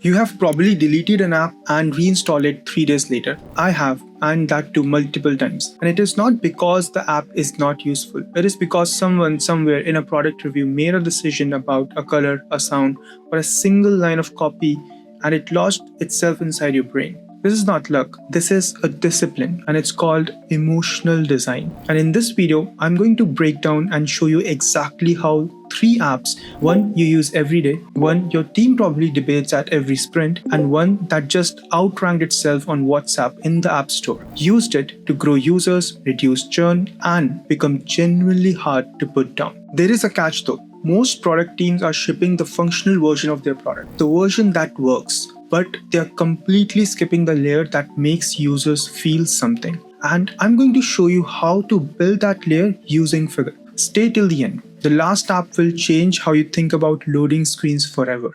You have probably deleted an app and reinstalled it 3 days later. I have, and that too multiple times. And it is not because the app is not useful. It is because someone somewhere in a product review made a decision about a color, a sound, or a single line of copy, and it lodged itself inside your brain. This is not luck, this is a discipline, and it's called emotional design. And in this video, I'm going to break down and show you exactly how 3 apps, one you use every day, one your team probably debates at every sprint, and one that just outranked itself on WhatsApp in the App Store, used it to grow users, reduce churn, and become genuinely hard to put down. There is a catch though. Most product teams are shipping the functional version of their product, the version that works, but they're completely skipping the layer that makes users feel something. And I'm going to show you how to build that layer using Figr. Stay till the end. The last app will change how you think about loading screens forever.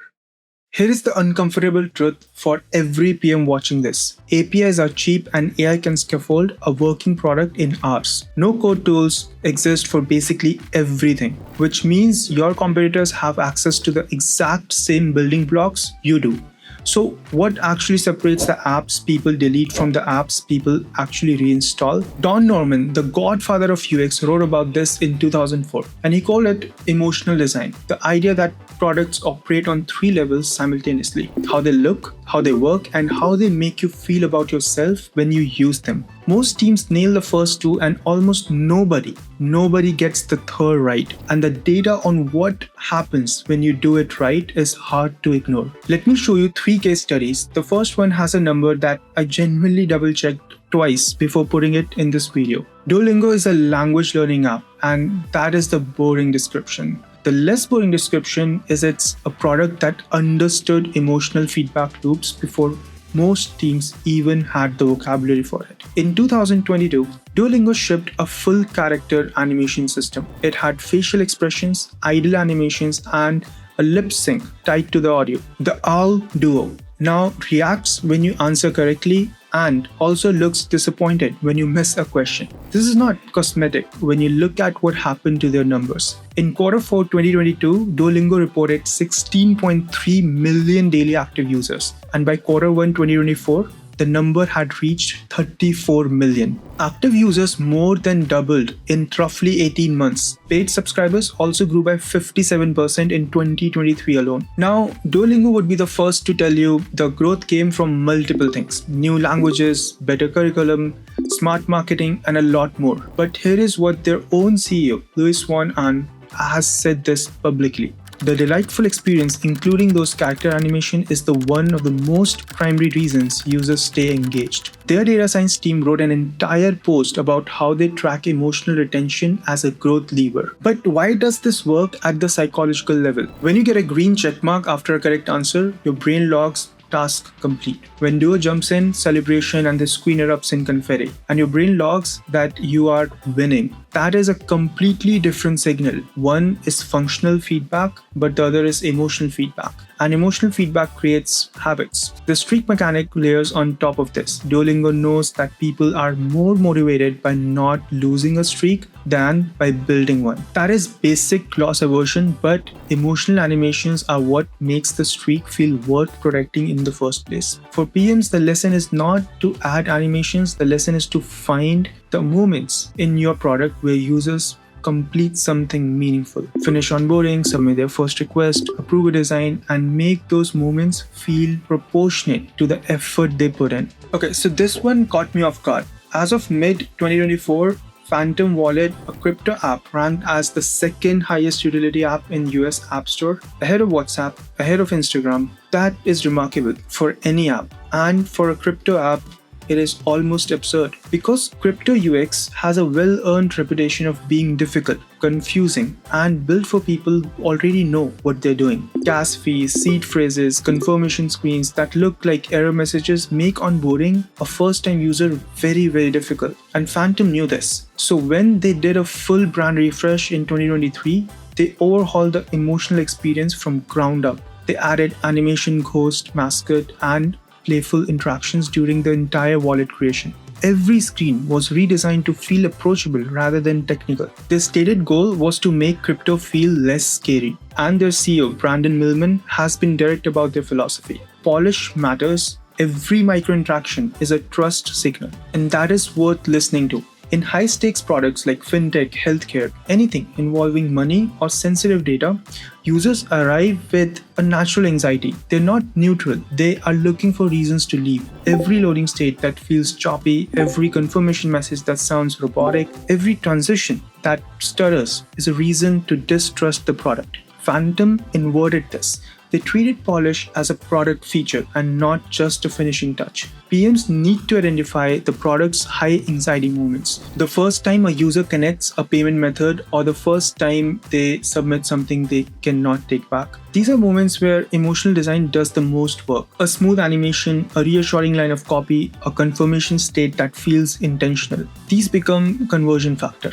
Here is the uncomfortable truth for every PM watching this. APIs are cheap and AI can scaffold a working product in hours. No-code tools exist for basically everything, which means your competitors have access to the exact same building blocks you do. So what actually separates the apps people delete from the apps people actually reinstall? Don Norman, the godfather of UX, wrote about this in 2004, and he called it emotional design. The idea that products operate on 3 levels simultaneously: how they look, how they work, and how they make you feel about yourself when you use them. Most teams nail the first 2 and almost nobody gets the third right. And the data on what happens when you do it right is hard to ignore. Let me show you 3 case studies. The first one has a number that I genuinely double checked twice before putting it in this video. Duolingo is a language learning app, and that is the boring description. The less boring description is it's a product that understood emotional feedback loops before most teams even had the vocabulary for it. In 2022, Duolingo shipped a full character animation system. It had facial expressions, idle animations, and a lip sync tied to the audio. The Owl Duo now reacts when you answer correctly and also looks disappointed when you miss a question. This is not cosmetic when you look at what happened to their numbers. In Q4 2022, Duolingo reported 16.3 million daily active users, and by Q1 2024, the number had reached 34 million. Active users more than doubled in roughly 18 months. Paid subscribers also grew by 57% in 2023 alone. Now, Duolingo would be the first to tell you the growth came from multiple things: new languages, better curriculum, smart marketing, and a lot more. But here is what their own CEO, Louis Von Ahn, has said this publicly. The delightful experience, including those character animation, is the one of the most primary reasons users stay engaged. Their data science team wrote an entire post about how they track emotional retention as a growth lever. But why does this work at the psychological level? When you get a green checkmark after a correct answer, your brain logs task complete. When Duo jumps in, celebration, and the screen erupts in confetti, and your brain logs that you are winning. That is a completely different signal. One is functional feedback, but the other is emotional feedback. And emotional feedback creates habits. The streak mechanic layers on top of this. Duolingo knows that people are more motivated by not losing a streak than by building one. That is basic loss aversion, but emotional animations are what makes the streak feel worth protecting in the first place. For PMs, the lesson is not to add animations, the lesson is to find the moments in your product where users complete something meaningful, finish onboarding, submit their first request, approve a design, and make those moments feel proportionate to the effort they put in. Okay, so this one caught me off guard. As of mid-2024, Phantom Wallet, a crypto app, ranked as the 2nd highest utility app in US App Store, ahead of WhatsApp, ahead of Instagram. That is remarkable for any app, and for a crypto app, it is almost absurd because crypto UX has a well-earned reputation of being difficult, confusing, and built for people who already know what they're doing. Gas fees, seed phrases, confirmation screens that look like error messages make onboarding a first-time user very difficult. And Phantom knew this. So when they did a full brand refresh in 2023, they overhauled the emotional experience from ground up. They added animation, ghost, mascot, and playful interactions during the entire wallet creation. Every screen was redesigned to feel approachable rather than technical. Their stated goal was to make crypto feel less scary, and their CEO, Brandon Millman, has been direct about their philosophy. polish matters. Every micro interaction is a trust signal, and that is worth listening to. In high-stakes products like fintech, healthcare, anything involving money or sensitive data, users arrive with a natural anxiety. They're not neutral. They are looking for reasons to leave. Every loading state that feels choppy, every confirmation message that sounds robotic, every transition that stutters is a reason to distrust the product. Phantom inverted this. They treated polish as a product feature and not just a finishing touch. PMs need to identify the product's high anxiety moments. The first time a user connects a payment method or the first time they submit something they cannot take back. These are moments where emotional design does the most work. A smooth animation, a reassuring line of copy, a confirmation state that feels intentional. These become conversion factor.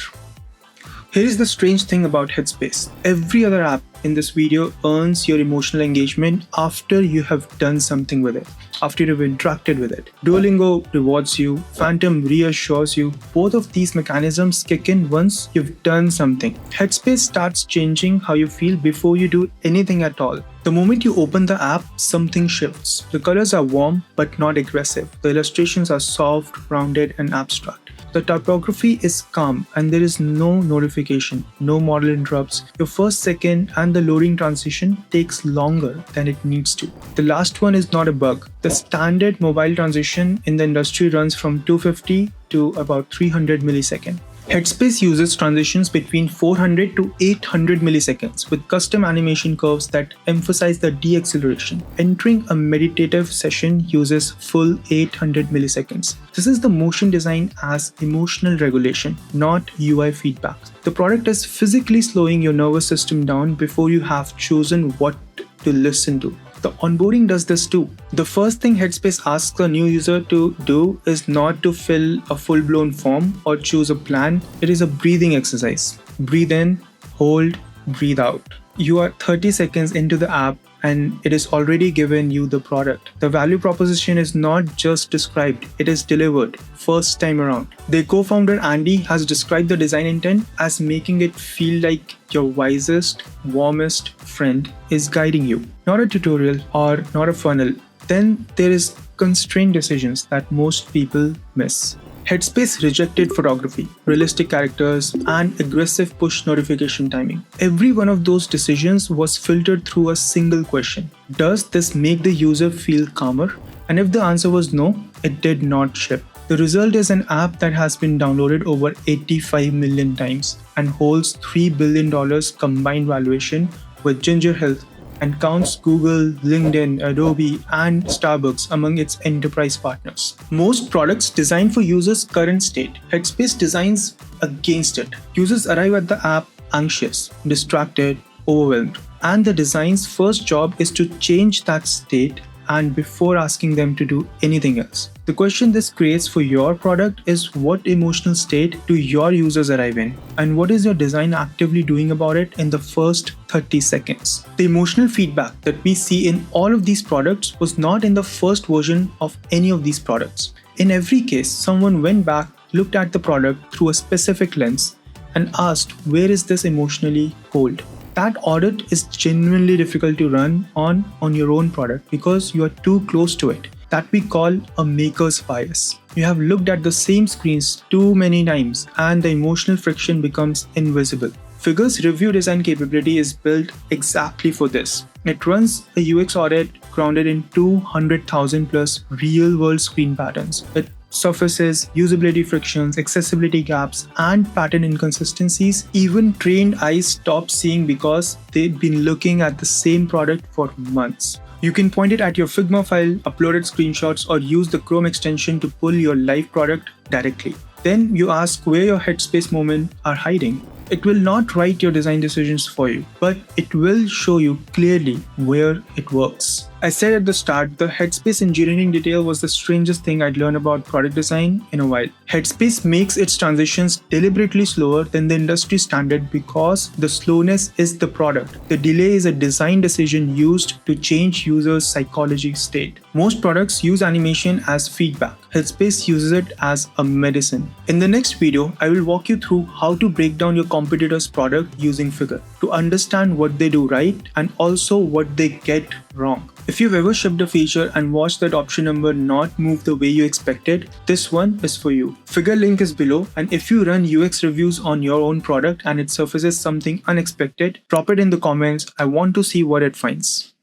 Here is the strange thing about Headspace. Every other app in this video earns your emotional engagement after you have done something with it, after you've interacted with it. Duolingo rewards you, Phantom reassures you. Both of these mechanisms kick in once you've done something. Headspace starts changing how you feel before you do anything at all. The moment you open the app, something shifts. The colors are warm but not aggressive. The illustrations are soft, rounded, and abstract. The typography is calm and there is no notification, no modal interrupts. Your first second and the loading transition takes longer than it needs to. The last one is not a bug. The standard mobile transition in the industry runs from 250 to about 300 milliseconds. Headspace uses transitions between 400 to 800 milliseconds with custom animation curves that emphasize the deacceleration. Entering a meditative session uses full 800 milliseconds. This is the motion design as emotional regulation, not UI feedback. The product is physically slowing your nervous system down before you have chosen what to listen to. The onboarding does this too. The first thing Headspace asks a new user to do is not to fill a full-blown form or choose a plan. It is a breathing exercise. Breathe in, hold, breathe out. You are 30 seconds into the app and it is already given you the product. The value proposition is not just described, it is delivered first time around. Their co-founder Andy has described the design intent as making it feel like your wisest, warmest friend is guiding you. Not a tutorial or not a funnel. Then there is constrained decisions that most people miss. Headspace rejected photography, realistic characters, and aggressive push notification timing. Every one of those decisions was filtered through a single question. Does this make the user feel calmer? And if the answer was no, it did not ship. The result is an app that has been downloaded over 85 million times and holds $3 billion combined valuation with Ginger Health and counts Google, LinkedIn, Adobe, and Starbucks among its enterprise partners. Most products design for users' current state. Headspace designs against it. Users arrive at the app anxious, distracted, overwhelmed, and the design's first job is to change that state and before asking them to do anything else. The question this creates for your product is what emotional state do your users arrive in? And what is your design actively doing about it in the first 30 seconds? The emotional feedback that we see in all of these products was not in the first version of any of these products. In every case, someone went back, looked at the product through a specific lens, and asked, where is this emotionally cold? That audit is genuinely difficult to run on your own product because you are too close to it. That we call a maker's bias. You have looked at the same screens too many times and the emotional friction becomes invisible. Figr's review design capability is built exactly for this. It runs a UX audit grounded in 200,000 plus real-world screen patterns with surfaces, usability frictions, accessibility gaps, and pattern inconsistencies even trained eyes stop seeing because they've been looking at the same product for months. You can point it at your Figma file, upload it screenshots, or use the Chrome extension to pull your live product directly. Then you ask where your Headspace moments are hiding. It will not write your design decisions for you, but it will show you clearly where it works. I said at the start, the Headspace engineering detail was the strangest thing I'd learned about product design in a while. Headspace makes its transitions deliberately slower than the industry standard because the slowness is the product. The delay is a design decision used to change users' psychology state. Most products use animation as feedback. Headspace uses it as a medicine. In the next video, I will walk you through how to break down your competitor's product using Figr to understand what they do right and also what they get wrong. If you've ever shipped a feature and watched the adoption number not move the way you expected, this one is for you. Figr link is below, and if you run UX reviews on your own product and it surfaces something unexpected, drop it in the comments. I want to see what it finds.